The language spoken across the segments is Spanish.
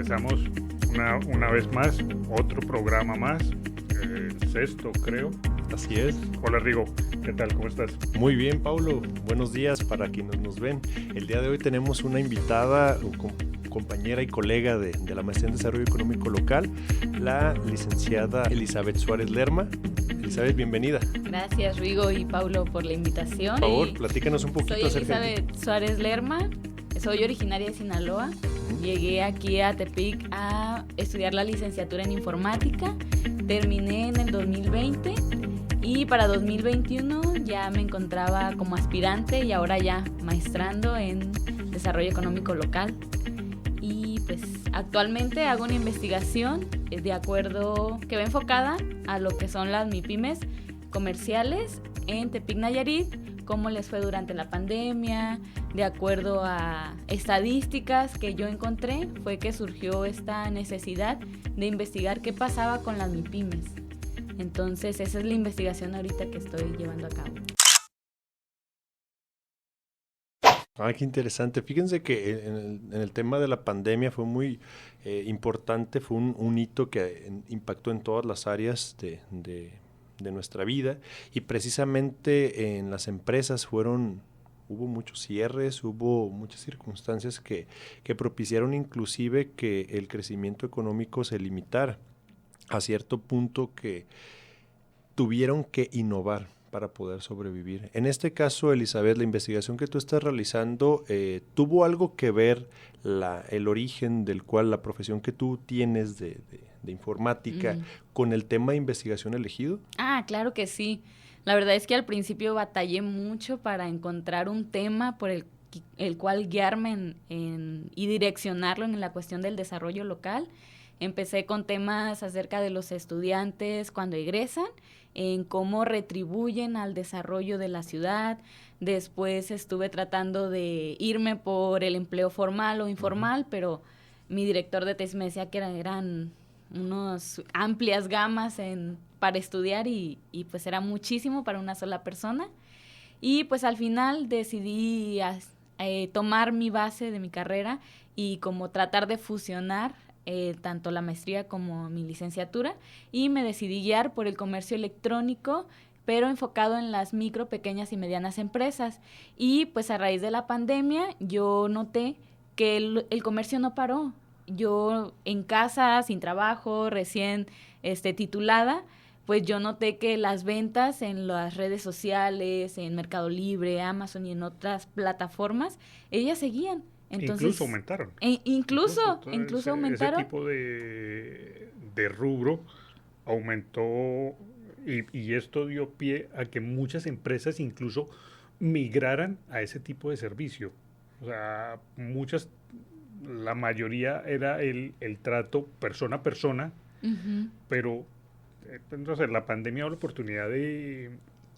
regresamos una vez más, otro programa más, el sexto creo. Así es. Hola Rigo, ¿qué tal? ¿Cómo estás? Muy bien, Paulo. Buenos días para quienes nos ven. El día de hoy tenemos una invitada, compañera y colega de la Maestría en Desarrollo Económico Local, la licenciada Elizabeth Suárez Lerma. Elizabeth, bienvenida. Gracias, Rigo y Paulo, por la invitación. Por favor, platícanos un poquito acerca de ti. Soy Elizabeth Suárez Lerma, soy originaria de Sinaloa. Llegué aquí a Tepic a estudiar la licenciatura en informática. Terminé en el 2020 y para 2021 ya me encontraba como aspirante y ahora ya maestrando en Desarrollo Económico Local. Y pues actualmente hago una investigación de acuerdo que va enfocada a lo que son las MIPYMES comerciales en Tepic Nayarit, cómo les fue durante la pandemia. De acuerdo a estadísticas que yo encontré, fue que surgió esta necesidad de investigar qué pasaba con las MIPYMES. Entonces esa es la investigación ahorita que estoy llevando a cabo. Qué interesante. Fíjense que en el tema de la pandemia fue muy importante, fue un hito que impactó en todas las áreas de nuestra vida, y precisamente en las empresas hubo muchos cierres, hubo muchas circunstancias que propiciaron inclusive que el crecimiento económico se limitara a cierto punto, que tuvieron que innovar para poder sobrevivir. En este caso, Elizabeth, la investigación que tú estás realizando, ¿tuvo algo que ver el origen del cual la profesión que tú tienes de informática con el tema de investigación elegido? Claro que sí. La verdad es que al principio batallé mucho para encontrar un tema por el cual guiarme y direccionarlo en la cuestión del desarrollo local. Empecé con temas acerca de los estudiantes cuando egresan, en cómo retribuyen al desarrollo de la ciudad. Después estuve tratando de irme por el empleo formal o informal, pero mi director de tesis me decía que eran unas amplias gamas para estudiar y pues era muchísimo para una sola persona. Y pues al final decidí tomar mi base de mi carrera y como tratar de fusionar tanto la maestría como mi licenciatura, y me decidí guiar por el comercio electrónico, pero enfocado en las micro, pequeñas y medianas empresas. Y pues a raíz de la pandemia yo noté que el comercio no paró. Yo en casa, sin trabajo, recién titulada, pues yo noté que las ventas en las redes sociales, en Mercado Libre, Amazon y en otras plataformas, ellas seguían. Entonces, incluso aumentaron. Incluso aumentaron. Ese tipo de rubro aumentó, y esto dio pie a que muchas empresas incluso migraran a ese tipo de servicio. O sea, la mayoría era el trato persona a persona, pero entonces la pandemia dio la oportunidad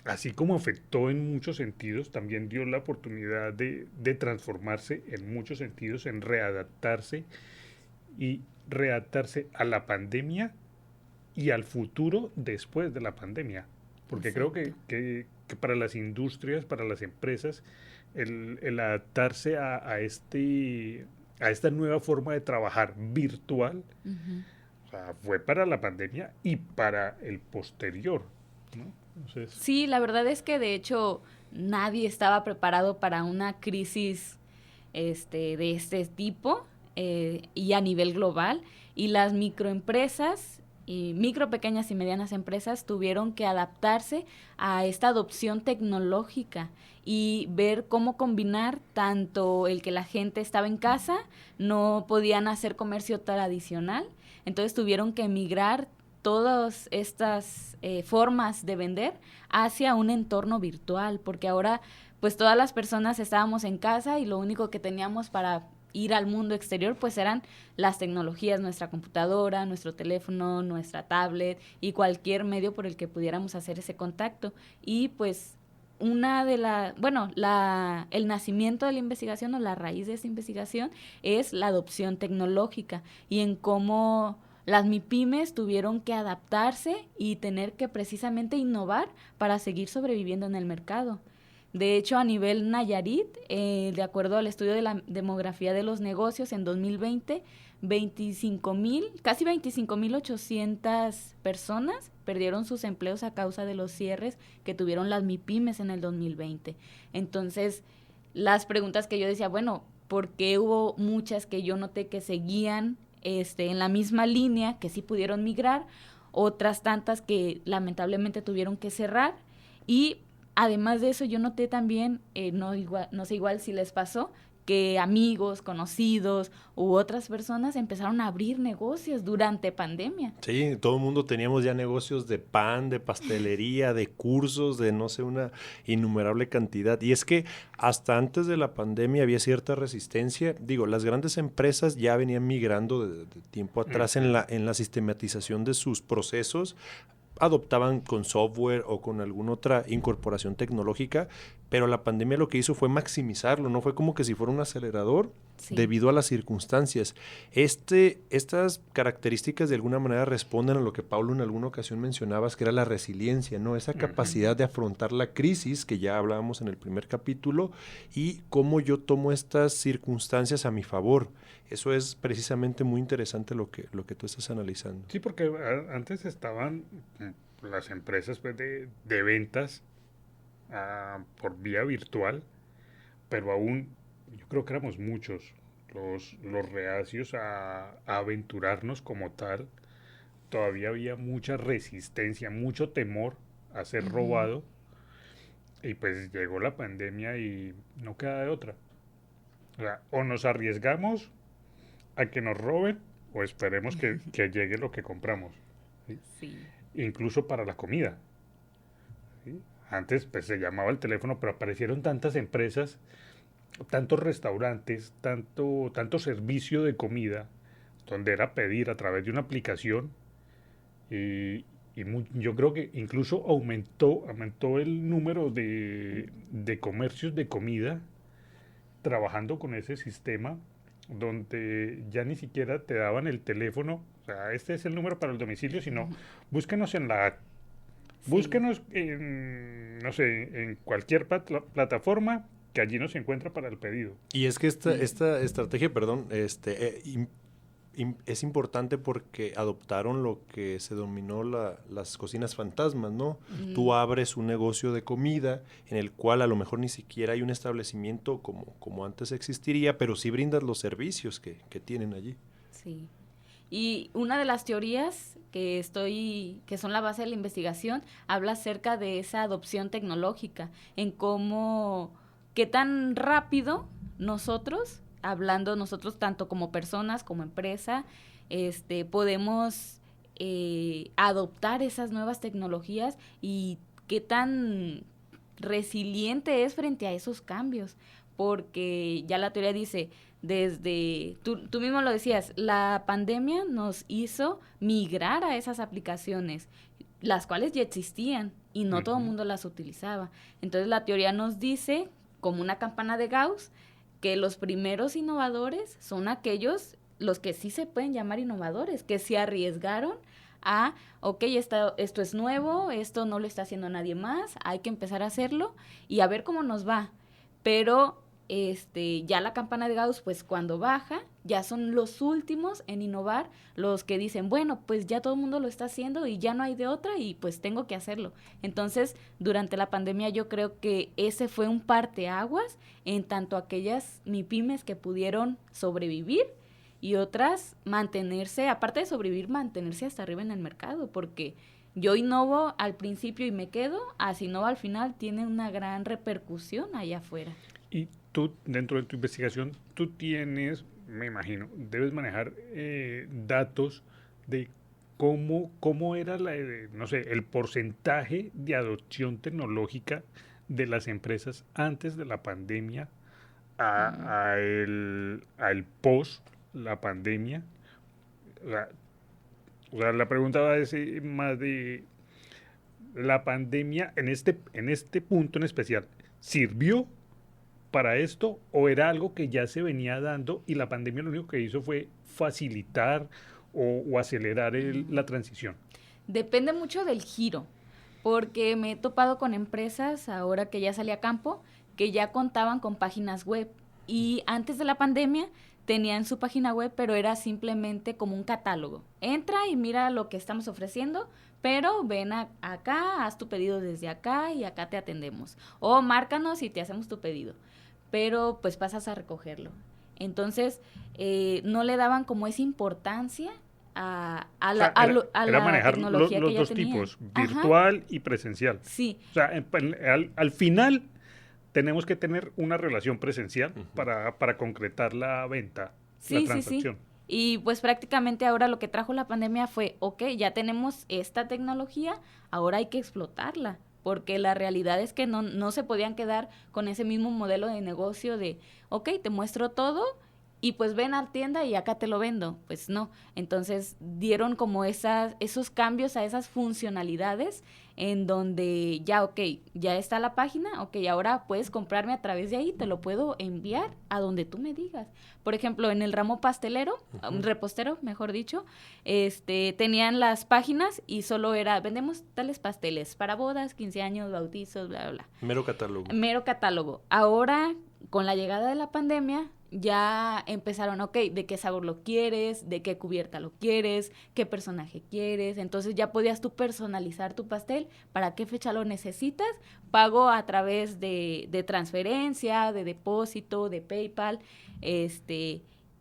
así como afectó en muchos sentidos, también dio la oportunidad de transformarse en muchos sentidos, en readaptarse a la pandemia y al futuro después de la pandemia. Porque creo que para las industrias, para las empresas, el adaptarse a esta nueva forma de trabajar virtual, o sea, fue para la pandemia y para el posterior, ¿no? Entonces, sí, la verdad es que de hecho nadie estaba preparado para una crisis de este tipo y a nivel global, y las microempresas y micro, pequeñas y medianas empresas tuvieron que adaptarse a esta adopción tecnológica y ver cómo combinar tanto el que la gente estaba en casa, no podían hacer comercio tradicional, entonces tuvieron que migrar todas estas formas de vender hacia un entorno virtual, porque ahora pues todas las personas estábamos en casa y lo único que teníamos para ir al mundo exterior pues eran las tecnologías, nuestra computadora, nuestro teléfono, nuestra tablet y cualquier medio por el que pudiéramos hacer ese contacto. Y pues el nacimiento de la investigación o la raíz de esa investigación es la adopción tecnológica y en cómo las MIPYMES tuvieron que adaptarse y tener que precisamente innovar para seguir sobreviviendo en el mercado. De hecho, a nivel Nayarit, de acuerdo al estudio de la demografía de los negocios en 2020, casi 25,800 personas perdieron sus empleos a causa de los cierres que tuvieron las MIPYMES en el 2020. Entonces, las preguntas que yo decía, bueno, ¿por qué hubo muchas que yo noté que seguían en la misma línea, que sí pudieron migrar, otras tantas que lamentablemente tuvieron que cerrar? Y además de eso, yo noté también, no sé igual si les pasó, que amigos, conocidos u otras personas empezaron a abrir negocios durante pandemia. Sí, todo el mundo teníamos ya negocios de pan, de pastelería, de cursos, de no sé, una innumerable cantidad. Y es que hasta antes de la pandemia había cierta resistencia. Digo, las grandes empresas ya venían migrando de tiempo atrás en la sistematización de sus procesos. Adoptaban con software o con alguna otra incorporación tecnológica, pero la pandemia lo que hizo fue maximizarlo, no fue como que si fuera un acelerador, sí, debido a las circunstancias. Estas características de alguna manera responden a lo que Paulo en alguna ocasión mencionabas, que era la resiliencia, ¿no? Esa capacidad de afrontar la crisis, que ya hablábamos en el primer capítulo, y cómo yo tomo estas circunstancias a mi favor. Eso es precisamente muy interesante lo que tú estás analizando. Sí, porque antes estaban las empresas pues, de ventas por vía virtual, pero aún yo creo que éramos muchos los reacios a aventurarnos como tal. Todavía había mucha resistencia, mucho temor a ser robado, y pues llegó la pandemia y no queda de otra. O sea, o nos arriesgamos a que nos roben o esperemos que llegue lo que compramos. ¿Sí? Sí. Incluso para la comida. ¿Sí? Antes pues se llamaba el teléfono, pero aparecieron tantas empresas, tantos restaurantes, tanto servicio de comida, donde era pedir a través de una aplicación, yo creo que incluso aumentó el número de comercios de comida trabajando con ese sistema, donde ya ni siquiera te daban el teléfono, o sea, este es el número para el domicilio, sino búsquenos en la app, búsquenos en, no sé, en cualquier plataforma que allí nos encuentra para el pedido. Y es que esta estrategia, perdón, es importante porque adoptaron lo que se denominó las cocinas fantasmas, ¿no? Tú abres un negocio de comida en el cual a lo mejor ni siquiera hay un establecimiento como antes existiría, pero sí brindas los servicios que tienen allí. Sí. Y una de las teorías que son la base de la investigación, habla acerca de esa adopción tecnológica, en qué tan rápido nosotros tanto como personas, como empresa, podemos adoptar esas nuevas tecnologías y qué tan resiliente es frente a esos cambios. Porque ya la teoría dice, tú mismo lo decías, la pandemia nos hizo migrar a esas aplicaciones, las cuales ya existían y no todo el mundo las utilizaba. Entonces la teoría nos dice, como una campana de Gauss, que los primeros innovadores son los que sí se pueden llamar innovadores, que se arriesgaron a, esto es nuevo, esto no lo está haciendo nadie más, hay que empezar a hacerlo y a ver cómo nos va. Pero ya la campana de Gauss, pues cuando baja, ya son los últimos en innovar, los que dicen, bueno, pues ya todo el mundo lo está haciendo y ya no hay de otra y pues tengo que hacerlo. Entonces, durante la pandemia yo creo que ese fue un parteaguas en tanto aquellas MIPYMES que pudieron sobrevivir y otras mantenerse, aparte de sobrevivir, mantenerse hasta arriba en el mercado, porque yo innovo al principio y me quedo, así innovo al final, tiene una gran repercusión allá afuera. Y tú, dentro de tu investigación, tú tienes, me imagino, debes manejar datos de cómo era no sé, el porcentaje de adopción tecnológica de las empresas antes de la pandemia al post la pandemia. O sea, la pregunta va a ser más de la pandemia en este punto en especial, ¿sirvió para esto o era algo que ya se venía dando y la pandemia lo único que hizo fue facilitar o acelerar la transición? Depende mucho del giro, porque me he topado con empresas, ahora que ya salí a campo, que ya contaban con páginas web. Y antes de la pandemia tenían su página web, pero era simplemente como un catálogo. Entra y mira lo que estamos ofreciendo, pero ven acá, haz tu pedido desde acá y acá te atendemos. O márcanos y te hacemos tu pedido. Pero pues pasas a recogerlo. Entonces, no le daban como esa importancia a la, era manejar tecnología los que ya dos tenía. tipos, Ajá. virtual y presencial. Sí. O sea, al final tenemos que tener una relación presencial para concretar la venta, la transacción. Sí. Y pues prácticamente ahora lo que trajo la pandemia fue, ok, ya tenemos esta tecnología, ahora hay que explotarla, porque la realidad es que no se podían quedar con ese mismo modelo de negocio de, ok, te muestro todo y pues ven a la tienda y acá te lo vendo. Pues no, entonces dieron como esos cambios a esas funcionalidades en donde ya, ok, ya está la página, ok, ahora puedes comprarme a través de ahí, te lo puedo enviar a donde tú me digas. Por ejemplo, en el ramo pastelero, repostero, mejor dicho, tenían las páginas y solo era, vendemos tales pasteles para bodas, 15 años, bautizos, bla, bla, bla. Mero catálogo. Mero catálogo. Ahora, con la llegada de la pandemia, ya empezaron, ok, de qué sabor lo quieres, de qué cubierta lo quieres, qué personaje quieres. Entonces ya podías tú personalizar tu pastel, para qué fecha lo necesitas, pago a través de transferencia, de depósito, de PayPal,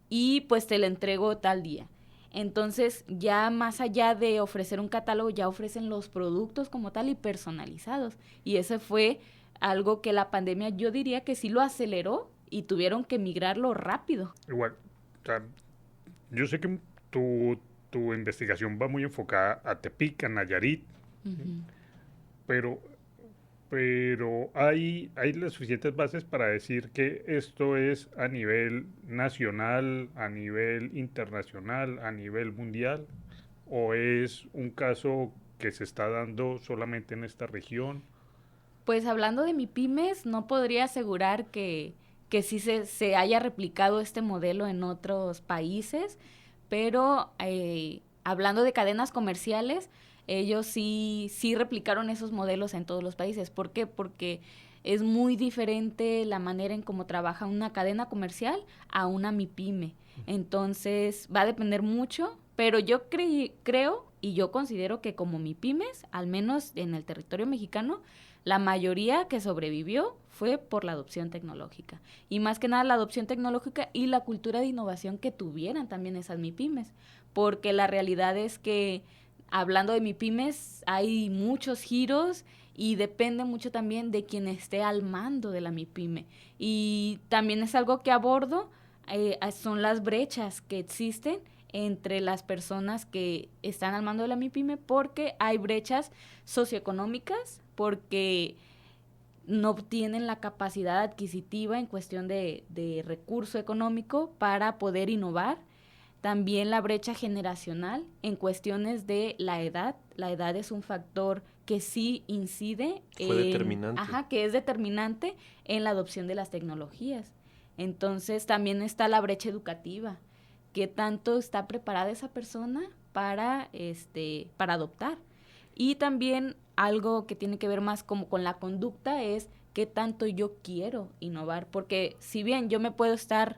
y pues te lo entrego tal día. Entonces, ya más allá de ofrecer un catálogo, ya ofrecen los productos como tal y personalizados. Y ese fue algo que la pandemia, yo diría que sí lo aceleró, y tuvieron que migrarlo rápido. Igual, o sea, yo sé que tu investigación va muy enfocada a Tepic, a Nayarit, pero hay las suficientes bases para decir que esto es a nivel nacional, a nivel internacional, a nivel mundial, o es un caso que se está dando solamente en esta región. Pues hablando de MIPYMES, no podría asegurar que sí se haya replicado este modelo en otros países, pero hablando de cadenas comerciales, ellos sí replicaron esos modelos en todos los países. ¿Por qué? Porque es muy diferente la manera en cómo trabaja una cadena comercial a una MIPYME. Entonces va a depender mucho, pero yo creo y yo considero que como MIPYMES, al menos en el territorio mexicano, la mayoría que sobrevivió fue por la adopción tecnológica. Y más que nada la adopción tecnológica y la cultura de innovación que tuvieran también esas MIPYMES. Porque la realidad es que, hablando de MIPYMES, hay muchos giros y depende mucho también de quien esté al mando de la MIPYME. Y también es algo que abordo, son las brechas que existen entre las personas que están al mando de la MIPYME, porque hay brechas socioeconómicas, porque no tienen la capacidad adquisitiva en cuestión de recurso económico para poder innovar. También la brecha generacional en cuestiones de la edad. La edad es un factor que sí incide. Determinante. Que es determinante en la adopción de las tecnologías. Entonces también está la brecha educativa. ¿Qué tanto está preparada esa persona para adoptar? Y también algo que tiene que ver más como con la conducta es qué tanto yo quiero innovar. Porque si bien yo puedo ser,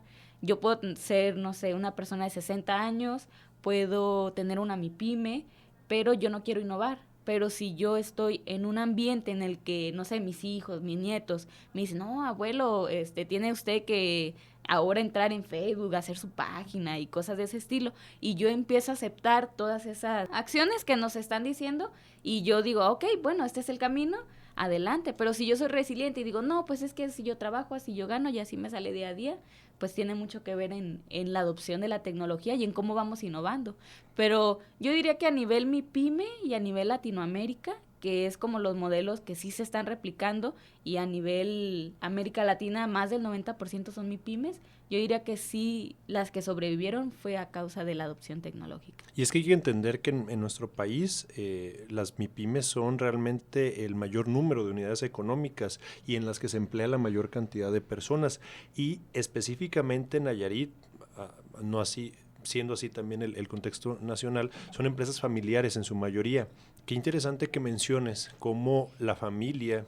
no sé, una persona de 60 años, puedo tener una MIPYME, pero yo no quiero innovar. Pero si yo estoy en un ambiente en el que, no sé, mis hijos, mis nietos, me dicen, no, abuelo, tiene usted que ahora entrar en Facebook, hacer su página y cosas de ese estilo, y yo empiezo a aceptar todas esas acciones que nos están diciendo, y yo digo, ok, bueno, este es el camino, adelante. Pero si yo soy resiliente y digo, no, pues es que si yo trabajo, así yo gano y así me sale día a día, pues tiene mucho que ver en la adopción de la tecnología y en cómo vamos innovando. Pero yo diría que a nivel MIPYME y a nivel Latinoamérica, que es como los modelos que sí se están replicando, y a nivel América Latina más del 90% son MIPYMES, yo diría que sí, las que sobrevivieron fue a causa de la adopción tecnológica. Y es que hay que entender que en nuestro país las MIPYMES son realmente el mayor número de unidades económicas y en las que se emplea la mayor cantidad de personas. Y específicamente en Nayarit, no así, siendo así también el contexto nacional, son empresas familiares en su mayoría. Qué interesante que menciones cómo la familia,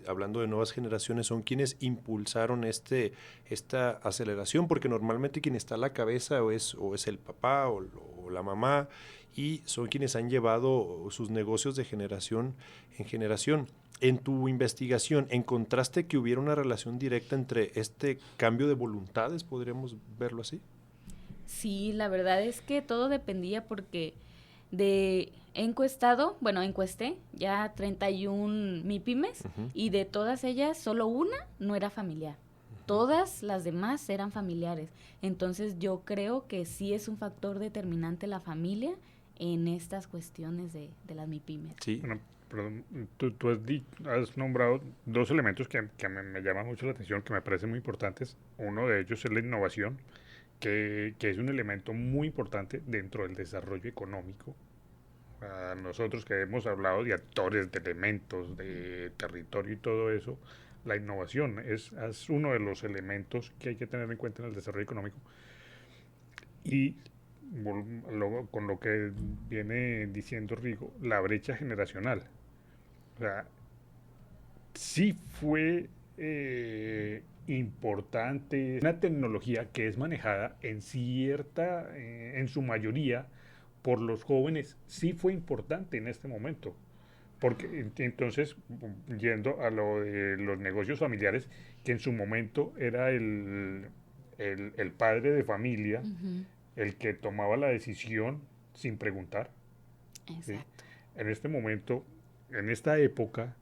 hablando de nuevas generaciones, son quienes impulsaron esta aceleración, porque normalmente quien está a la cabeza o es el papá o la mamá, y son quienes han llevado sus negocios de generación en generación. En tu investigación, ¿encontraste que hubiera una relación directa entre este cambio de voluntades? ¿Podríamos verlo así? Sí, la verdad es que todo dependía porque encuesté ya 31 MIPYMES y de todas ellas solo una no era familiar. Todas las demás eran familiares. Entonces yo creo que sí es un factor determinante la familia en estas cuestiones de las MIPYMES. Sí. Bueno, perdón, tú has nombrado dos elementos que me llaman mucho la atención, que me parecen muy importantes. Uno de ellos es la innovación, que es un elemento muy importante dentro del desarrollo económico. Nosotros que hemos hablado de actores, de elementos, de territorio y todo eso, la innovación es uno de los elementos que hay que tener en cuenta en el desarrollo económico. Y con lo que viene diciendo Rigo, la brecha generacional. O sea, sí fue importante una tecnología que es manejada en su mayoría, por los jóvenes, sí fue importante en este momento. Porque entonces, yendo a lo de los negocios familiares, que en su momento era el padre de familia, el que tomaba la decisión sin preguntar. ¿Sí? En este momento, en esta época,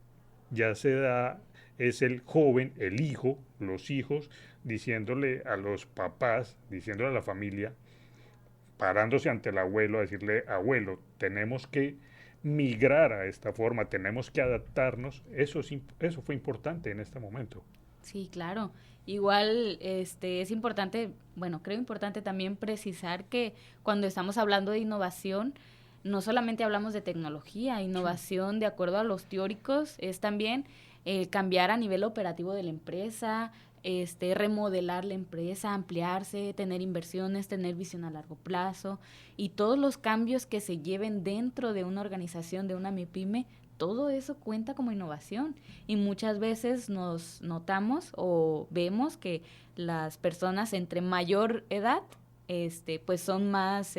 ya es el joven, el hijo, los hijos, diciéndole a los papás, diciéndole a la familia, parándose ante el abuelo, a decirle, abuelo, tenemos que migrar a esta forma, tenemos que adaptarnos. Eso fue importante en este momento. Sí, claro. Igual es importante, creo importante también precisar que cuando estamos hablando de innovación, no solamente hablamos de tecnología, innovación de acuerdo a los teóricos es también cambiar a nivel operativo de la empresa, remodelar la empresa, ampliarse, tener inversiones, tener visión a largo plazo y todos los cambios que se lleven dentro de una organización, de una MIPYME, todo eso cuenta como innovación y muchas veces nos notamos o vemos que las personas entre mayor edad pues son más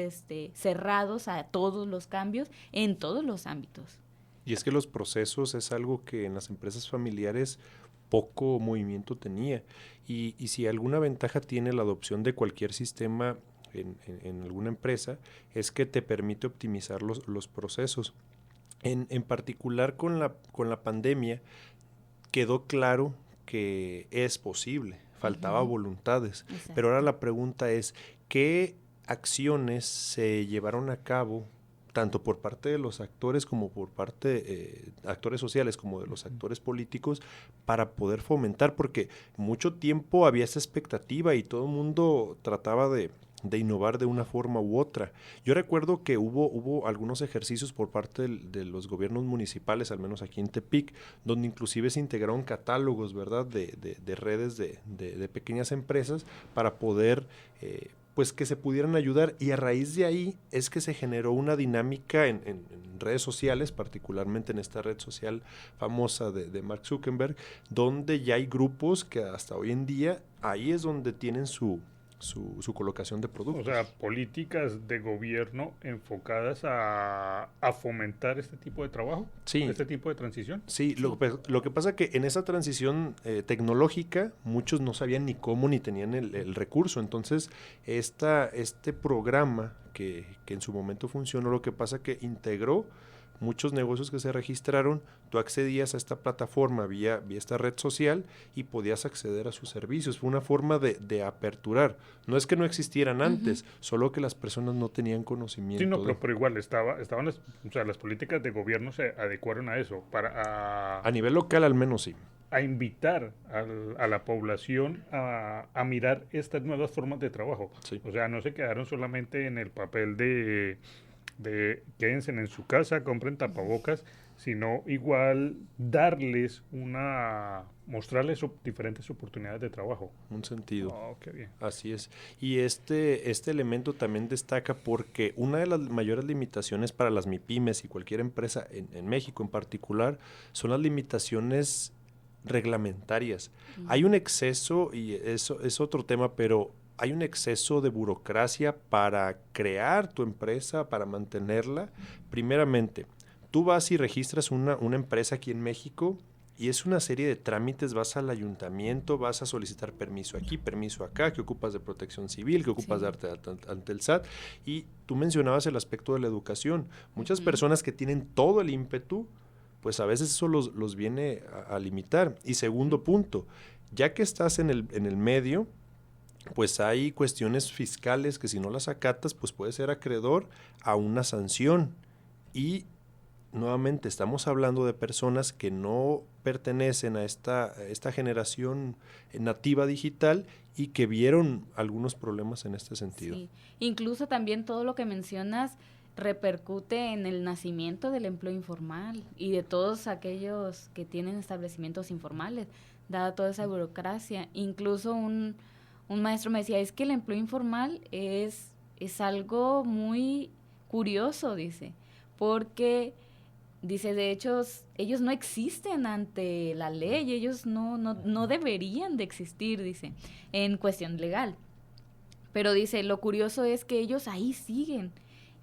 cerrados a todos los cambios en todos los ámbitos. Y es que los procesos es algo que en las empresas familiares poco movimiento tenía. Y si alguna ventaja tiene la adopción de cualquier sistema en alguna empresa, es que te permite optimizar los procesos. En particular con la pandemia, quedó claro que es posible, faltaba voluntades. Exacto. Pero ahora la pregunta es, ¿qué acciones se llevaron a cabo tanto por parte de los actores como por parte actores sociales como de los actores políticos para poder fomentar? Porque mucho tiempo había esa expectativa y todo el mundo trataba de innovar de una forma u otra. Yo recuerdo que hubo algunos ejercicios por parte de los gobiernos municipales, al menos aquí en Tepic, donde inclusive se integraron catálogos, ¿verdad?, de redes de pequeñas empresas para poder pues que se pudieran ayudar, y a raíz de ahí es que se generó una dinámica en redes sociales, particularmente en esta red social famosa de Mark Zuckerberg, donde ya hay grupos que hasta hoy en día ahí es donde tienen su colocación de productos. O sea, políticas de gobierno enfocadas a fomentar este tipo de trabajo, sí, este tipo de transición. Sí, sí. Lo que pasa es que en esa transición tecnológica muchos no sabían ni cómo ni tenían el recurso. Entonces, este programa que en su momento funcionó, lo que pasa que integró muchos negocios que se registraron, tú accedías a esta plataforma vía esta red social y podías acceder a sus servicios. Fue una forma de aperturar. No es que no existieran antes, solo que las personas no tenían conocimiento. Sí, no, pero igual estaban las políticas de gobierno se adecuaron a eso. A nivel local al menos sí. A invitar a la población a mirar estas nuevas formas de trabajo. Sí. O sea, no se quedaron solamente en el papel de quédense en su casa, compren tapabocas, sino igual mostrarles diferentes oportunidades de trabajo. Un sentido. Oh, qué bien. Así es. Y este elemento también destaca porque una de las mayores limitaciones para las MIPYMES y cualquier empresa en México en particular son las limitaciones reglamentarias. Hay un exceso, y eso es otro tema, pero hay un exceso de burocracia para crear tu empresa, para mantenerla. Primeramente, tú vas y registras una empresa aquí en México y es una serie de trámites, vas al ayuntamiento, vas a solicitar permiso aquí, permiso acá, que ocupas de protección civil, que ocupas de darte ante el SAT. Y tú mencionabas el aspecto de la educación. Muchas personas que tienen todo el ímpetu, pues a veces eso los viene a limitar. Y segundo punto, ya que estás en el medio, pues hay cuestiones fiscales que si no las acatas, pues puedes ser acreedor a una sanción. Y nuevamente estamos hablando de personas que no pertenecen a esta generación nativa digital y que vieron algunos problemas en este sentido. Sí. Incluso también todo lo que mencionas repercute en el nacimiento del empleo informal y de todos aquellos que tienen establecimientos informales, dada toda esa burocracia. Incluso un maestro me decía, es que el empleo informal es algo muy curioso, dice, porque dice, de hecho, ellos no existen ante la ley, ellos no deberían de existir, dice, en cuestión legal. Pero dice, lo curioso es que ellos ahí siguen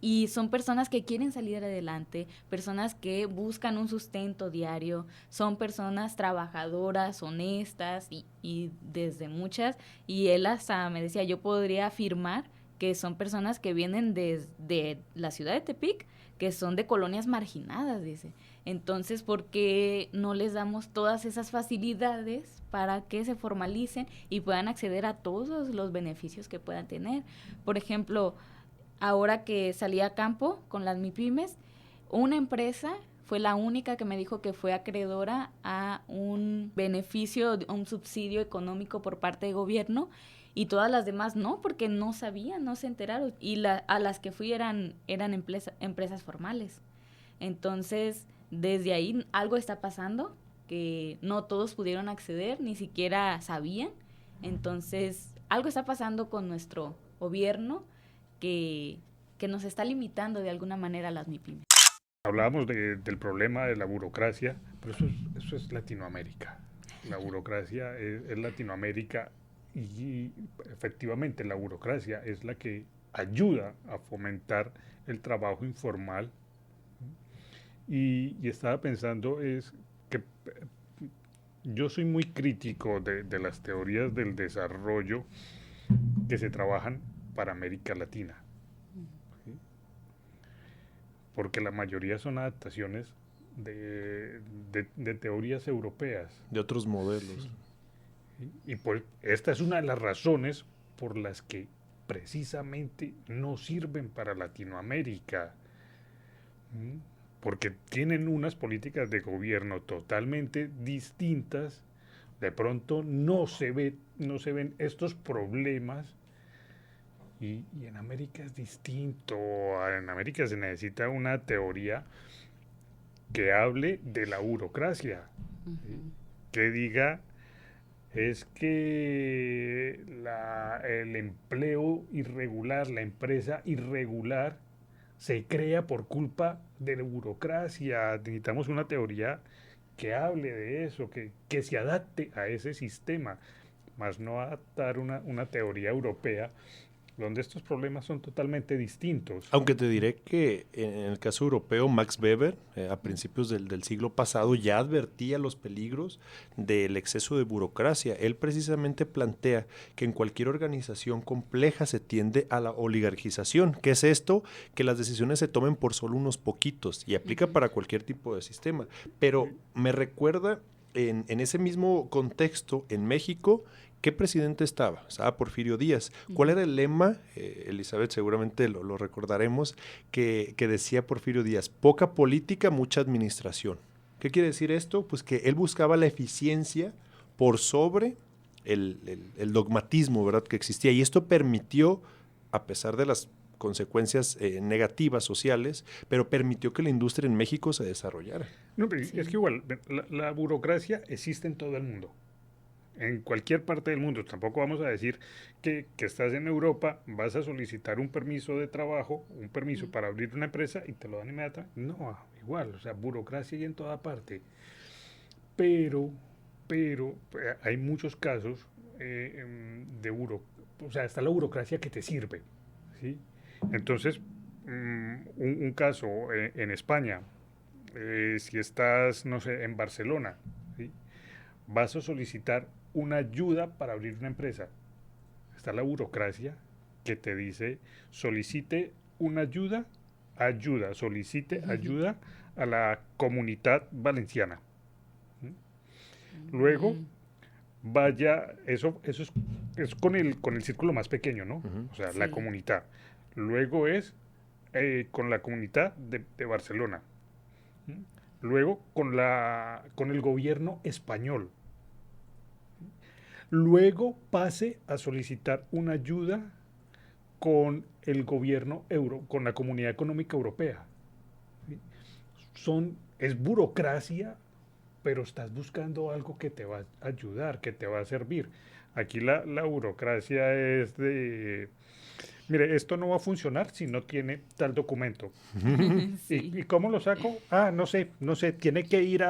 y son personas que quieren salir adelante, personas que buscan un sustento diario, son personas trabajadoras, honestas y desde muchas, y él hasta me decía, yo podría afirmar que son personas que vienen desde la ciudad de Tepic, que son de colonias marginadas, dice. Entonces, ¿por qué no les damos todas esas facilidades para que se formalicen y puedan acceder a todos los beneficios que puedan tener? Por ejemplo, ahora que salí a campo con las MIPYMES, una empresa fue la única que me dijo que fue acreedora a un beneficio, un subsidio económico por parte del gobierno, y todas las demás no, porque no sabían, no se enteraron. Y a las que fui eran empresas formales. Entonces, desde ahí algo está pasando, que no todos pudieron acceder, ni siquiera sabían. Entonces, algo está pasando con nuestro gobierno que nos está limitando de alguna manera a las MIPYMES. Hablábamos del problema de la burocracia, pero eso es Latinoamérica. La burocracia es Latinoamérica. Y efectivamente la burocracia es la que ayuda a fomentar el trabajo informal. Y estaba pensando es que yo soy muy crítico de las teorías del desarrollo que se trabajan para América Latina, ¿sí? Porque la mayoría son adaptaciones de teorías europeas. De otros modelos. Sí. Y pues esta es una de las razones por las que precisamente no sirven para Latinoamérica, porque tienen unas políticas de gobierno totalmente distintas. De pronto no se ven estos problemas y en América es distinto. En América se necesita una teoría que hable de la burocracia, ¿sí? Que diga es que el empleo irregular, la empresa irregular, se crea por culpa de la burocracia. Necesitamos una teoría que hable de eso, que se adapte a ese sistema, más no adaptar una teoría europea donde estos problemas son totalmente distintos. Aunque te diré que en el caso europeo, Max Weber, a principios del siglo pasado, ya advertía los peligros del exceso de burocracia. Él precisamente plantea que en cualquier organización compleja se tiende a la oligarquización. ¿Qué es esto? Que las decisiones se tomen por solo unos poquitos, y aplica para cualquier tipo de sistema. Pero me recuerda, en ese mismo contexto, en México, ¿qué presidente estaba? Estaba Porfirio Díaz. ¿Cuál era el lema? Elizabeth, seguramente lo recordaremos, que decía Porfirio Díaz: poca política, mucha administración. ¿Qué quiere decir esto? Pues que él buscaba la eficiencia por sobre el dogmatismo, ¿verdad?, que existía. Y esto permitió, a pesar de las consecuencias negativas sociales, pero permitió que la industria en México se desarrollara. No, pero es que igual, la burocracia existe en todo el mundo. En cualquier parte del mundo. Tampoco vamos a decir que estás en Europa, vas a solicitar un permiso de trabajo, un permiso para abrir una empresa y te lo dan inmediatamente. No, igual, o sea, burocracia hay en toda parte. Pero hay muchos casos o sea, está la burocracia que te sirve, ¿sí? Entonces, un caso en España, si estás, no sé, en Barcelona, ¿sí? Vas a solicitar una ayuda para abrir una empresa. Está la burocracia que te dice, solicite una solicite ayuda a la Comunitat Valenciana. Luego, vaya, eso es con el círculo más pequeño, ¿no? O sea, la comunidad. Luego es con la comunidad de Barcelona. Luego con el gobierno español. Luego pase a solicitar una ayuda con el gobierno con la Comunidad Económica Europea. Es burocracia, pero estás buscando algo que te va a ayudar, que te va a servir. Aquí la burocracia es de, mire, esto no va a funcionar si no tiene tal documento. Sí. ¿Y cómo lo saco? No sé, tiene que ir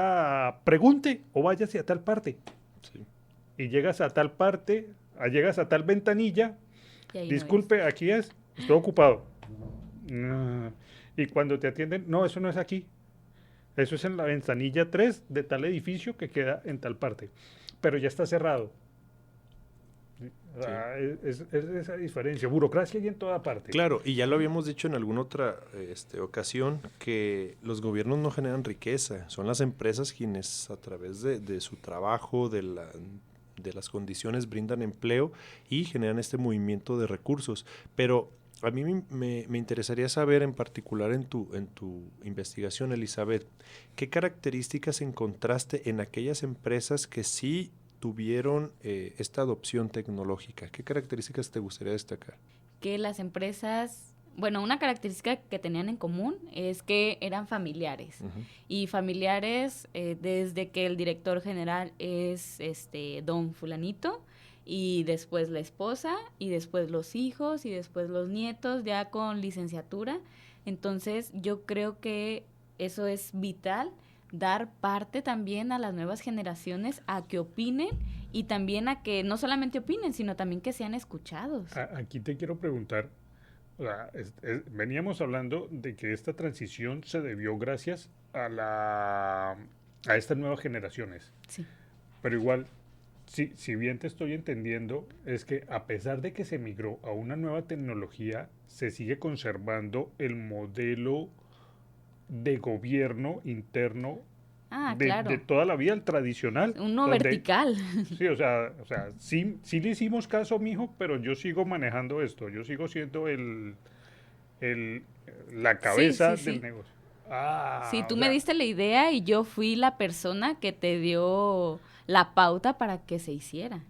pregunte o váyase a tal parte. Sí. Y llegas a tal parte, llegas a tal ventanilla, disculpe, aquí estoy ocupado. Y cuando te atienden, no, eso no es aquí. Eso es en la ventanilla 3 de tal edificio que queda en tal parte. Pero ya está cerrado. Sí. Es esa diferencia. Burocracia hay en toda parte. Claro, y ya lo habíamos dicho en alguna otra ocasión, que los gobiernos no generan riqueza. Son las empresas quienes a través de su trabajo, de las condiciones, brindan empleo y generan este movimiento de recursos. Pero a mí me interesaría saber, en particular en tu investigación, Elizabeth, ¿qué características encontraste en aquellas empresas que sí tuvieron esta adopción tecnológica? ¿Qué características te gustaría destacar? Que las empresas, bueno, una característica que tenían en común es que eran familiares. Y familiares desde que el director general es don fulanito, y después la esposa, y después los hijos, y después los nietos, ya con licenciatura. Entonces, yo creo que eso es vital, dar parte también a las nuevas generaciones a que opinen y también a que no solamente opinen, sino también que sean escuchados. Aquí te quiero preguntar, o sea, veníamos hablando de que esta transición se debió gracias a estas nuevas generaciones. Sí. Pero igual, si bien te estoy entendiendo, es que a pesar de que se migró a una nueva tecnología, se sigue conservando el modelo de gobierno interno claro. de toda la vida, el tradicional. Uno vertical. Sí, o sea, sí le hicimos caso, mijo, pero yo sigo manejando esto, yo sigo siendo la cabeza del negocio. Sí, tú me diste la idea y yo fui la persona que te dio la pauta para que se hiciera.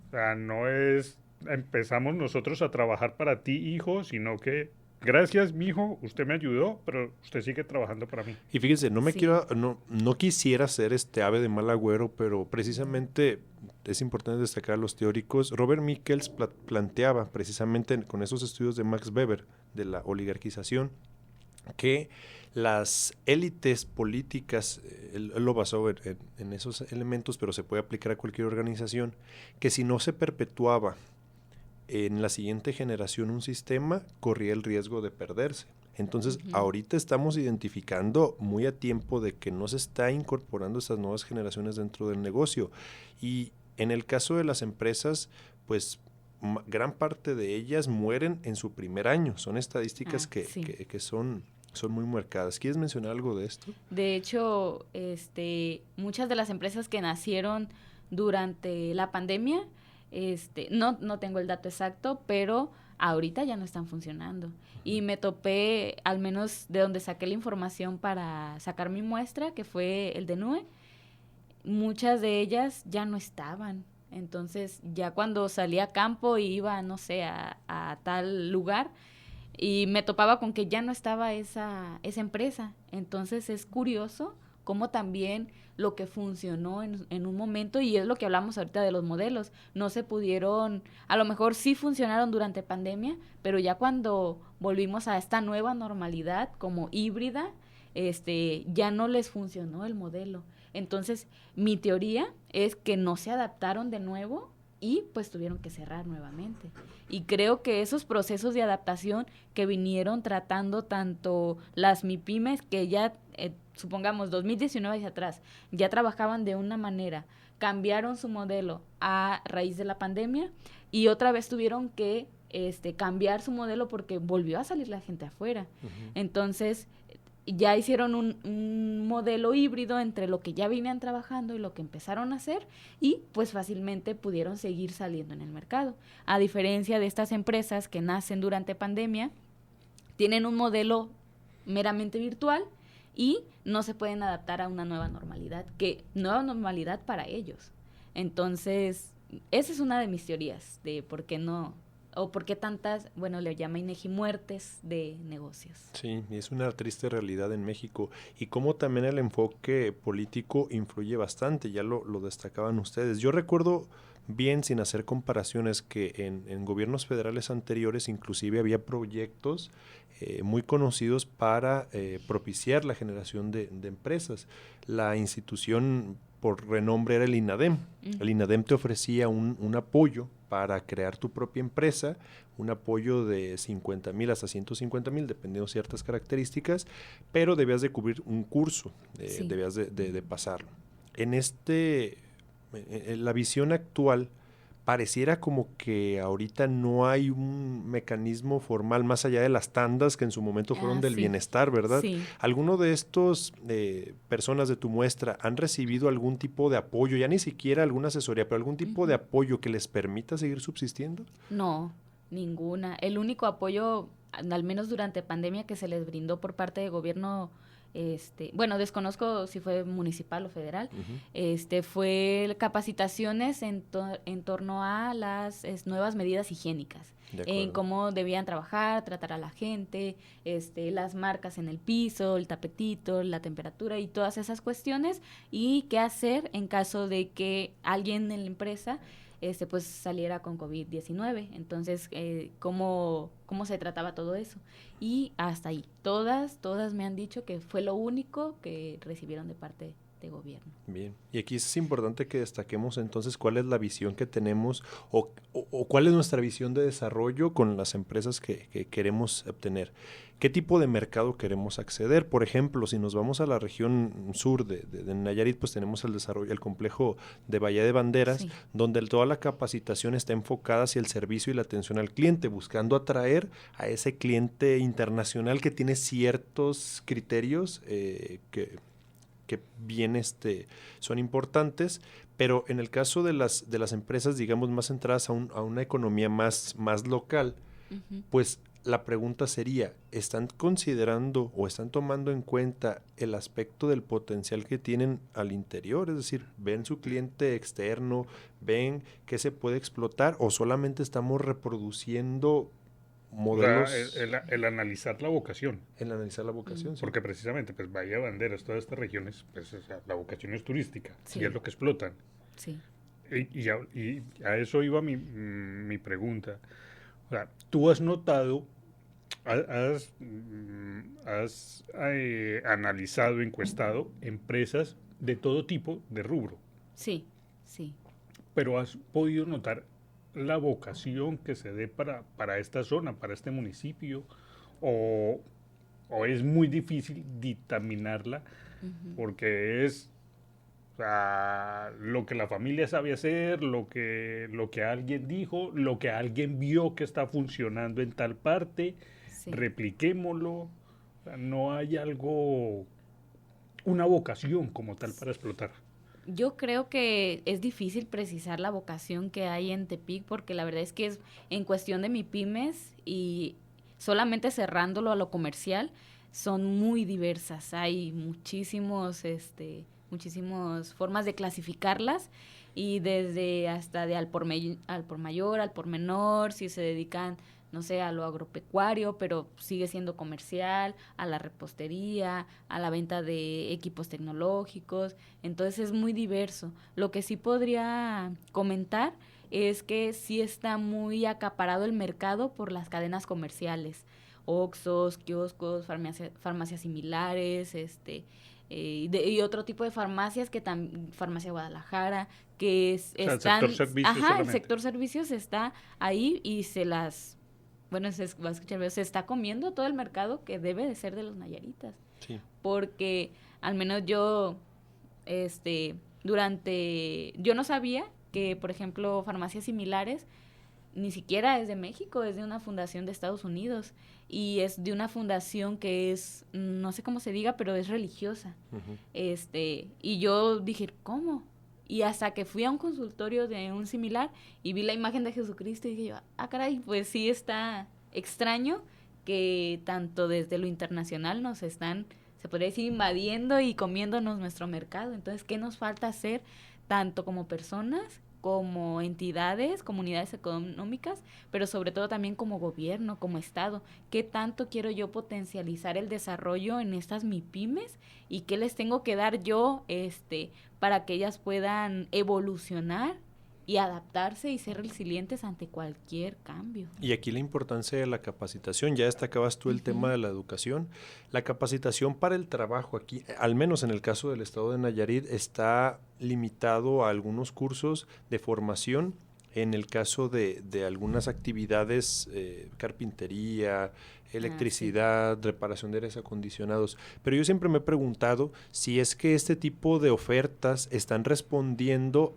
O sea, no es empezamos nosotros a trabajar para ti, hijo, sino que gracias, mijo, usted me ayudó, pero usted sigue trabajando para mí. Y fíjense, no quisiera ser ave de mal agüero, pero precisamente es importante destacar a los teóricos. Robert Michels planteaba precisamente con esos estudios de Max Weber de la oligarquización que las élites políticas, él lo basó en esos elementos, pero se puede aplicar a cualquier organización, que si no se perpetuaba en la siguiente generación un sistema, corría el riesgo de perderse. Entonces, ahorita estamos identificando muy a tiempo de que no se está incorporando estas nuevas generaciones dentro del negocio. Y en el caso de las empresas, pues gran parte de ellas mueren en su primer año. Son estadísticas que son muy marcadas. ¿Quieres mencionar algo de esto? De hecho, muchas de las empresas que nacieron durante la pandemia, no tengo el dato exacto, pero ahorita ya no están funcionando. Y me topé, al menos de donde saqué la información para sacar mi muestra, que fue el DNUE, muchas de ellas ya no estaban. Entonces, ya cuando salí a campo y iba, no sé, a tal lugar, y me topaba con que ya no estaba esa empresa. Entonces es curioso cómo también lo que funcionó en un momento, y es lo que hablamos ahorita de los modelos, no se pudieron, a lo mejor sí funcionaron durante pandemia, pero ya cuando volvimos a esta nueva normalidad como híbrida, ya no les funcionó el modelo. Entonces, mi teoría es que no se adaptaron de nuevo y pues tuvieron que cerrar nuevamente. Y creo que esos procesos de adaptación que vinieron tratando tanto las MIPYMES, que ya, supongamos, 2019 hacia atrás, ya trabajaban de una manera, cambiaron su modelo a raíz de la pandemia y otra vez tuvieron que cambiar su modelo porque volvió a salir la gente afuera. Uh-huh. Entonces, ya hicieron un modelo híbrido entre lo que ya venían trabajando y lo que empezaron a hacer, y pues fácilmente pudieron seguir saliendo en el mercado. A diferencia de estas empresas que nacen durante pandemia, tienen un modelo meramente virtual y no se pueden adaptar a una nueva normalidad para ellos. Entonces, esa es una de mis teorías de por qué no, o por qué tantas, bueno, le llama INEGI muertes de negocios. Sí, y es una triste realidad en México, y cómo también el enfoque político influye bastante, ya lo destacaban ustedes. Yo recuerdo bien, sin hacer comparaciones, que en gobiernos federales anteriores inclusive había proyectos muy conocidos para propiciar la generación de empresas. La institución por renombre era el INADEM. Uh-huh. El INADEM te ofrecía un apoyo para crear tu propia empresa, un apoyo de 50,000 hasta 150,000, dependiendo de ciertas características, pero debías de cubrir un curso, sí, debías de pasarlo. En la visión actual, pareciera como que ahorita no hay un mecanismo formal más allá de las tandas que en su momento fueron del bienestar, ¿verdad? Sí. ¿Alguno de estos personas de tu muestra han recibido algún tipo de apoyo, ya ni siquiera alguna asesoría, pero algún tipo de apoyo que les permita seguir subsistiendo? No, ninguna. El único apoyo, al menos durante pandemia, que se les brindó por parte del gobierno, bueno, desconozco si fue municipal o federal, uh-huh, fue capacitaciones en torno a las nuevas medidas higiénicas, en cómo debían trabajar, tratar a la gente, las marcas en el piso, el tapetito, la temperatura y todas esas cuestiones, y qué hacer en caso de que alguien en la empresa pues saliera con COVID-19. Entonces, ¿cómo se trataba todo eso? Y hasta ahí. Todas me han dicho que fue lo único que recibieron de parte de gobierno. Bien. Y aquí es importante que destaquemos entonces cuál es la visión que tenemos o cuál es nuestra visión de desarrollo con las empresas que queremos obtener. ¿Qué tipo de mercado queremos acceder? Por ejemplo, si nos vamos a la región sur de Nayarit, pues tenemos el complejo de Bahía de Banderas, sí, donde toda la capacitación está enfocada hacia el servicio y la atención al cliente, buscando atraer a ese cliente internacional que tiene ciertos criterios que bien son importantes, pero en el caso de las empresas, digamos, más centradas a una economía más local, uh-huh, pues la pregunta sería, ¿están considerando o están tomando en cuenta el aspecto del potencial que tienen al interior? Es decir, ¿ven su cliente externo? ¿Ven qué se puede explotar? ¿O solamente estamos reproduciendo modelos? El analizar la vocación. El analizar la vocación, sí. Porque precisamente, pues Bahía Banderas, todas estas regiones, pues la vocación es turística, sí, y es lo que explotan. Sí. Y a eso iba mi pregunta. O sea, tú has notado, has analizado, encuestado empresas de todo tipo de rubro. Sí, sí. Pero has podido notar la vocación que se dé para esta zona, para este municipio, o es muy difícil dictaminarla, uh-huh, porque es lo que la familia sabe hacer, lo que alguien dijo, lo que alguien vio que está funcionando en tal parte, sí, repliquémoslo. O sea, no hay una vocación como tal para explotar. Yo creo que es difícil precisar la vocación que hay en Tepic, porque la verdad es que es en cuestión de MIPYMES, y solamente cerrándolo a lo comercial, son muy diversas. Hay muchísimas formas de clasificarlas, y desde hasta de al por mayor, al por menor, si se dedican no sé, a lo agropecuario, pero sigue siendo comercial, a la repostería, a la venta de equipos tecnológicos, entonces es muy diverso. Lo que sí podría comentar es que sí está muy acaparado el mercado por las cadenas comerciales, Oxxos, kioscos, farmacias similares, y otro tipo de farmacias que también, Farmacia Guadalajara, O sea, el están, sector servicios ajá, el solamente. sector servicios está ahí y bueno, va a escuchar, pero se está comiendo todo el mercado que debe de ser de los nayaritas, Sí. porque al menos yo, yo no sabía que, por ejemplo, farmacias similares ni siquiera es de México, es de una fundación de Estados Unidos y es de una fundación que es, no sé cómo se diga, pero es religiosa. Ujú. Y yo dije, ¿cómo? Y hasta que fui a un consultorio de un similar y vi la imagen de Jesucristo y dije yo, ah, caray, pues sí está extraño que tanto desde lo internacional nos están, se podría decir, invadiendo y comiéndonos nuestro mercado. Entonces, ¿qué nos falta hacer tanto como personas, como entidades, comunidades económicas, pero sobre todo también como gobierno, como Estado? ¿Qué tanto quiero yo potencializar el desarrollo en estas MIPYMES y qué les tengo que dar yo para que ellas puedan evolucionar y adaptarse y ser resilientes ante cualquier cambio? Y aquí la importancia de la capacitación, ya destacabas tú el tema Ujú. de la educación. La capacitación para el trabajo aquí, al menos en el caso del estado de Nayarit, está limitado a algunos cursos de formación. En el caso de algunas actividades, carpintería, Ah, sí. electricidad, reparación de aires acondicionados. Pero yo siempre me he preguntado si es que este tipo de ofertas están respondiendo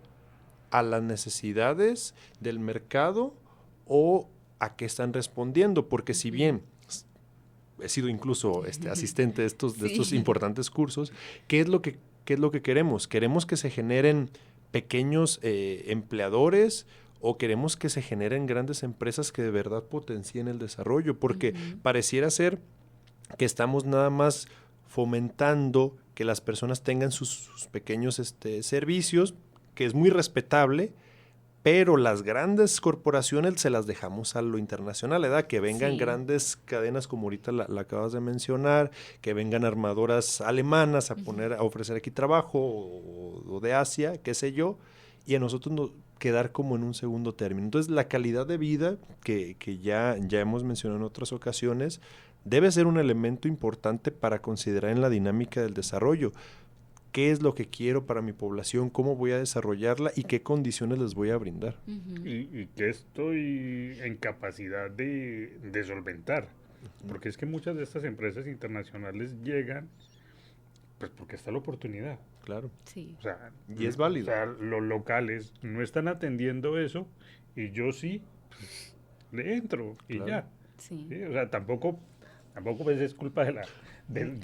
a las necesidades del mercado o a qué están respondiendo, porque si Ujú. bien he sido incluso asistente de estos Sí. importantes cursos, ¿qué es lo que queremos? ¿Queremos que se generen pequeños empleadores o queremos que se generen grandes empresas que de verdad potencien el desarrollo? Porque Ujú. pareciera ser que estamos nada más fomentando que las personas tengan sus pequeños servicios, que es muy respetable, pero las grandes corporaciones se las dejamos a lo internacional, ¿verdad? Que vengan Sí. grandes cadenas como ahorita la acabas de mencionar, que vengan armadoras alemanas a Ujú. a ofrecer aquí trabajo o de Asia, qué sé yo, y a nosotros quedar como en un segundo término. Entonces la calidad de vida que ya hemos mencionado en otras ocasiones debe ser un elemento importante para considerar en la dinámica del desarrollo. ¿Qué es lo que quiero para mi población? ¿Cómo voy a desarrollarla? ¿Y qué condiciones les voy a brindar? Ujú. Y que estoy en capacidad de solventar. Ujú. Porque es que muchas de estas empresas internacionales llegan, pues porque está la oportunidad. Claro. Sí. Y es válido. Los locales no están atendiendo eso y yo sí, pues, le entro y Claro. ya. Sí. ¿Sí? O sea, tampoco pues, es culpa de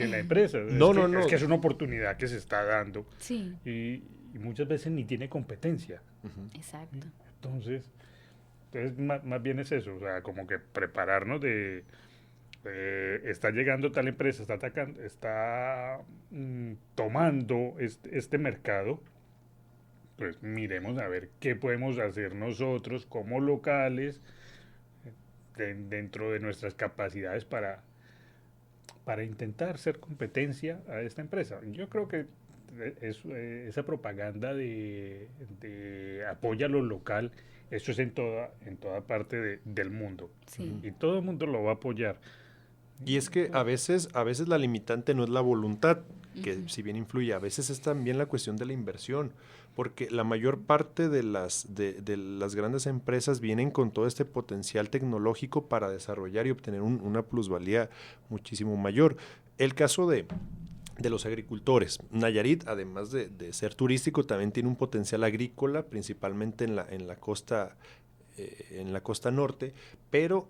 la empresa. No, no, Es no. que es una oportunidad que se está dando Sí. y muchas veces ni tiene competencia. Ujú. Exacto. Entonces, más bien es eso, o sea, como que prepararnos está llegando tal empresa, está tomando este mercado, pues miremos a ver qué podemos hacer nosotros como locales dentro de nuestras capacidades para intentar ser competencia a esta empresa. Yo creo que esa propaganda de apoya lo local, eso es en toda parte del mundo. Sí. Y todo el mundo lo va a apoyar. Y es que Entonces, a veces la limitante no es la voluntad, que Ujú. si bien influye, a veces es también la cuestión de la inversión, porque la mayor parte de las grandes empresas vienen con todo este potencial tecnológico para desarrollar y obtener una plusvalía muchísimo mayor. El caso de los agricultores. Nayarit, además de ser turístico, también tiene un potencial agrícola, principalmente en la costa norte, pero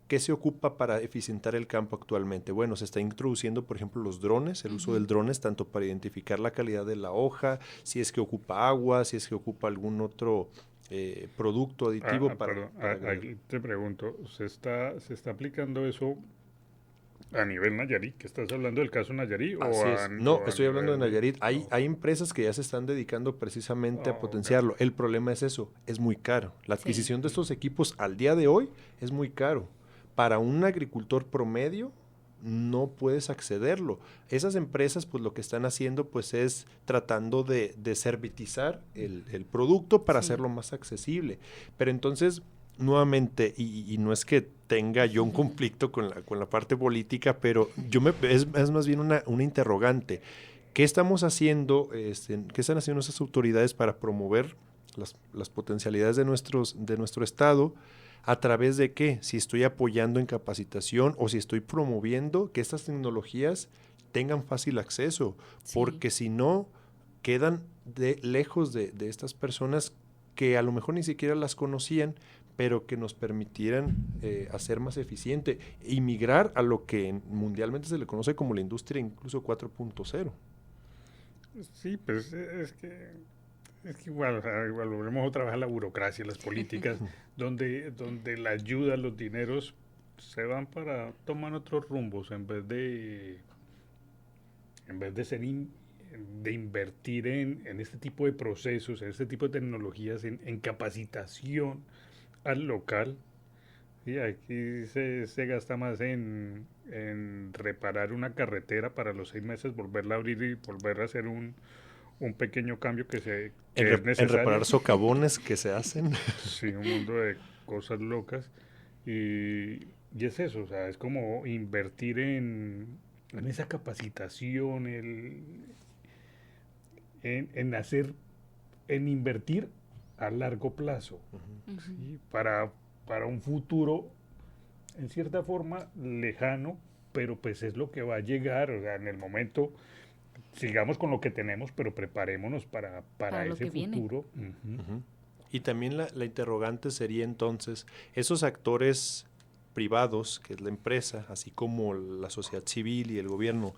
¿qué se ocupa para eficientar el campo actualmente? Bueno, se está introduciendo, por ejemplo, los drones, el uso Ujú. del drones, tanto para identificar la calidad de la hoja, si es que ocupa agua, si es que ocupa algún otro producto aditivo perdón, para agregar. aquí te pregunto, ¿se está aplicando eso A nivel Nayarit, ¿que estás hablando del caso Nayarit? Así es. No, O a estoy hablando de nivel Nayarit. Hay, no. hay empresas que ya se están dedicando precisamente a Ok. potenciarlo. El problema es eso, es muy caro. La Sí. adquisición de estos equipos al día de hoy es muy caro. Para un agricultor promedio no puedes accederlo. Esas empresas pues lo que están haciendo pues es tratando de servitizar el producto para Sí. hacerlo más accesible. Pero entonces, nuevamente, y no es que tenga yo un conflicto con la parte política, pero es más bien una interrogante. ¿Qué estamos haciendo, qué están haciendo esas autoridades para promover las potencialidades de nuestro estado? ¿A través de qué? Si estoy apoyando en capacitación o si estoy promoviendo que estas tecnologías tengan fácil acceso, Sí. porque si no, quedan lejos de estas personas que a lo mejor ni siquiera las conocían, pero que nos permitieran hacer más eficiente y migrar a lo que mundialmente se le conoce como la industria incluso 4.0. Sí, pues es que igual, o sea, igual volvemos otra vez a la burocracia, las políticas, donde la ayuda, los dineros se van para tomar otros rumbos en vez de de invertir en este tipo de procesos, en este tipo de tecnologías, en capacitación al local. Sí, aquí se gasta más en reparar una carretera para los 6 meses, volverla a abrir y volver a hacer un pequeño cambio que es En necesario. reparar socavones que se hacen. Sí, un mundo de cosas locas. Y es eso, o sea, es como invertir en esa capacitación, en hacer, en invertir a largo plazo, Ujú. ¿sí? Para un futuro, en cierta forma, lejano, pero pues es lo que va a llegar, o sea, en el momento, sigamos con lo que tenemos, pero preparémonos para Para lo ese que viene. futuro. Ujú. Ujú. Y también la interrogante sería entonces, esos actores privados, que es la empresa, así como la sociedad civil y el gobierno,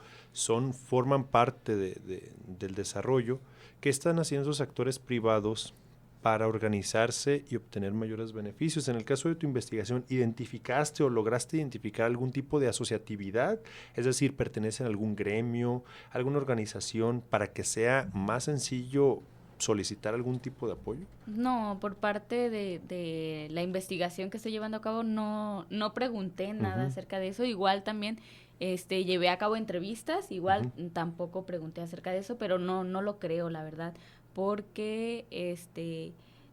forman parte del desarrollo. ¿Qué están haciendo esos actores privados para organizarse y obtener mayores beneficios? En el caso de tu investigación, ¿identificaste o lograste identificar algún tipo de asociatividad? Es decir, ¿pertenecen a algún gremio, alguna organización para que sea más sencillo solicitar algún tipo de apoyo? No, por parte de la investigación que estoy llevando a cabo, no pregunté nada Ujú, acerca de eso. Igual también llevé a cabo entrevistas, igual ujú, tampoco pregunté acerca de eso, pero no lo creo, la verdad, porque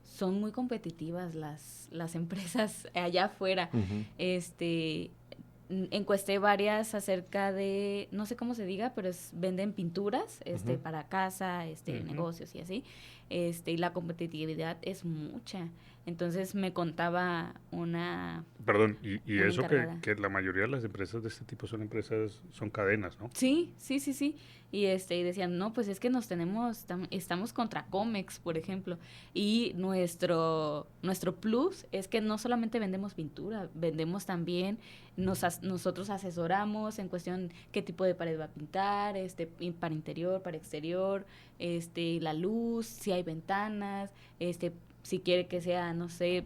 son muy competitivas las empresas allá afuera. ujú, Este, encuesté varias acerca de, no sé cómo se diga, pero venden pinturas ujú. para casa, Ujú. negocios y así. Y la competitividad es mucha. Entonces me contaba Perdón, y una eso que, encargada. que la mayoría de las empresas de este tipo son cadenas, ¿no? Sí, sí, sí, sí. Y decían, no, pues es que estamos contra Comex, por ejemplo. Y nuestro plus es que no solamente vendemos pintura, vendemos también, nosotros asesoramos en cuestión qué tipo de pared va a pintar, para interior, para exterior, la luz, si hay ventanas, si quiere que sea, no sé,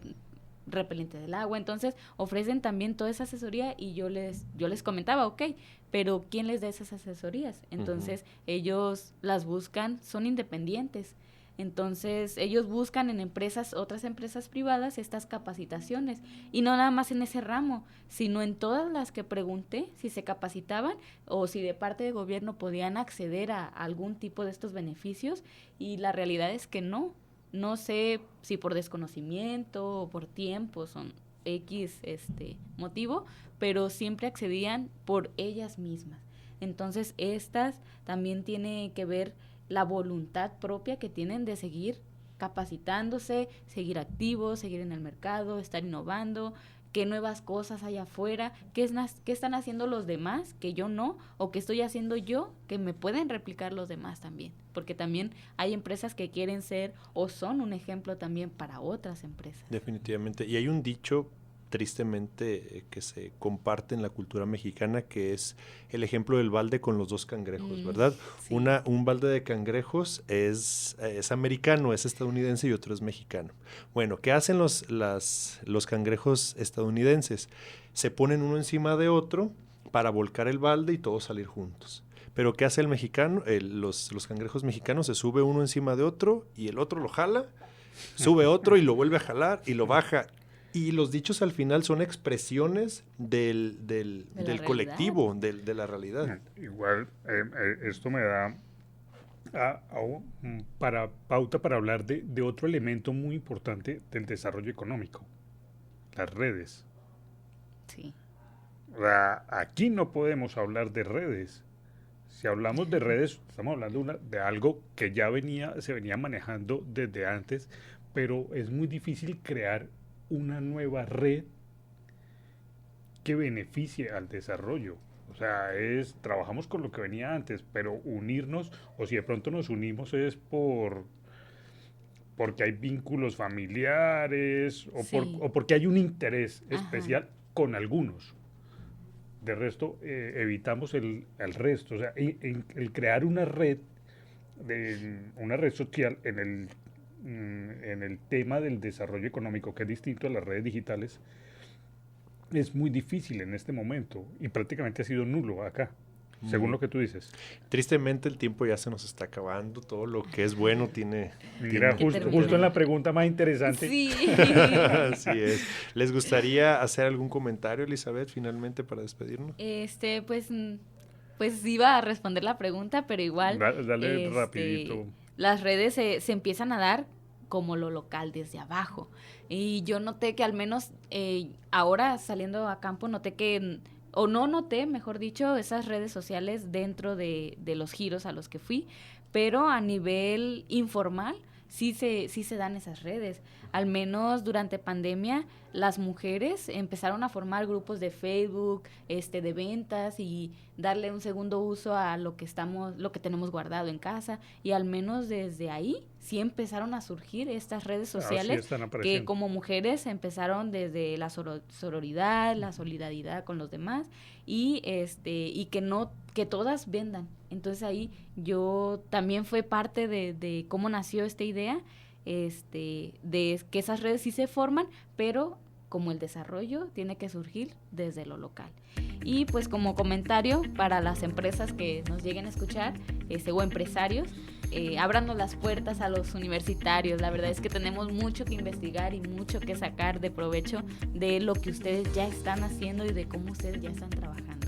repelente del agua. Entonces ofrecen también toda esa asesoría y yo les comentaba, ok, pero ¿quién les da esas asesorías? Ujú. Entonces ellos las buscan, son independientes. Entonces ellos buscan en otras empresas privadas estas capacitaciones y no nada más en ese ramo, sino en todas las que pregunté si se capacitaban o si de parte de gobierno podían acceder a algún tipo de estos beneficios y la realidad es que no. No sé si por desconocimiento o por tiempo son X motivo, pero siempre accedían por ellas mismas. Entonces, estas también tiene que ver la voluntad propia que tienen de seguir capacitándose, seguir activos, seguir en el mercado, estar innovando, qué nuevas cosas hay afuera, qué están haciendo los demás que yo no, o qué estoy haciendo yo que me pueden replicar los demás también. Porque también hay empresas que quieren ser o son un ejemplo también para otras empresas. Definitivamente. Y hay un dicho, tristemente, que se comparte en la cultura mexicana, que es el ejemplo del balde con los dos cangrejos, ¿verdad? Sí. Un balde de cangrejos es americano, es estadounidense y otro es mexicano. Bueno, ¿qué hacen los cangrejos estadounidenses? Se ponen uno encima de otro para volcar el balde y todos salir juntos. Pero ¿qué hace el mexicano? Los cangrejos mexicanos, se sube uno encima de otro y el otro lo jala, sube otro y lo vuelve a jalar y lo baja. Y los dichos al final son expresiones del colectivo, de la realidad. Igual, esto me da pauta para hablar de otro elemento muy importante del desarrollo económico, las redes. Sí. Aquí no podemos hablar de redes. Si hablamos de redes, estamos hablando de algo que ya se venía manejando desde antes, pero es muy difícil crear una nueva red que beneficie al desarrollo. O sea, trabajamos con lo que venía antes, pero unirnos, o si de pronto nos unimos es porque hay vínculos familiares o porque hay un interés especial con algunos. De resto, evitamos el resto. O sea, el crear una red social en el tema del desarrollo económico, que es distinto a las redes digitales, es muy difícil en este momento y prácticamente ha sido nulo acá, según lo que tú dices. Tristemente el tiempo ya se nos está acabando, todo lo que es bueno tiene... Mira, justo en la pregunta más interesante. Sí. Así es. ¿Les gustaría hacer algún comentario, Elizabeth, finalmente para despedirnos? Pues iba a responder la pregunta, pero igual... Dale rapidito. Las redes se empiezan a dar como lo local, desde abajo. Y yo noté que al menos ahora saliendo a campo noté que, o no noté, mejor dicho, esas redes sociales dentro de los giros a los que fui, pero a nivel informal sí se dan esas redes. Al menos durante pandemia, las mujeres empezaron a formar grupos de Facebook, de ventas y darle un segundo uso a lo que tenemos guardado en casa. Y al menos desde ahí sí empezaron a surgir estas redes sociales que como mujeres empezaron desde la sororidad, la solidaridad con los demás y que todas vendan. Entonces ahí yo también fue parte de cómo nació esta idea, de que esas redes sí se forman, pero como el desarrollo tiene que surgir desde lo local. Y pues como comentario para las empresas que nos lleguen a escuchar, o empresarios, ábranos las puertas a los universitarios. La verdad es que tenemos mucho que investigar y mucho que sacar de provecho de lo que ustedes ya están haciendo y de cómo ustedes ya están trabajando.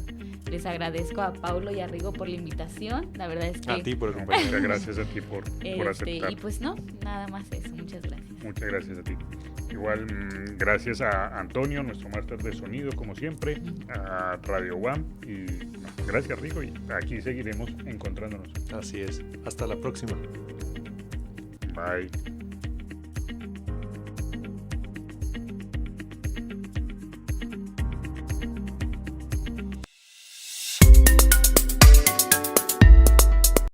Les agradezco a Paulo y a Rigo por la invitación. La verdad es que... A ti por acompañarme. Gracias a ti por aceptar. Y pues no, nada más eso. Muchas gracias. Muchas gracias a ti. Igual, gracias a Antonio, nuestro máster de sonido, como siempre, a Radio UAM. Y gracias, Rigo. Y aquí seguiremos encontrándonos. Así es. Hasta la próxima. Bye.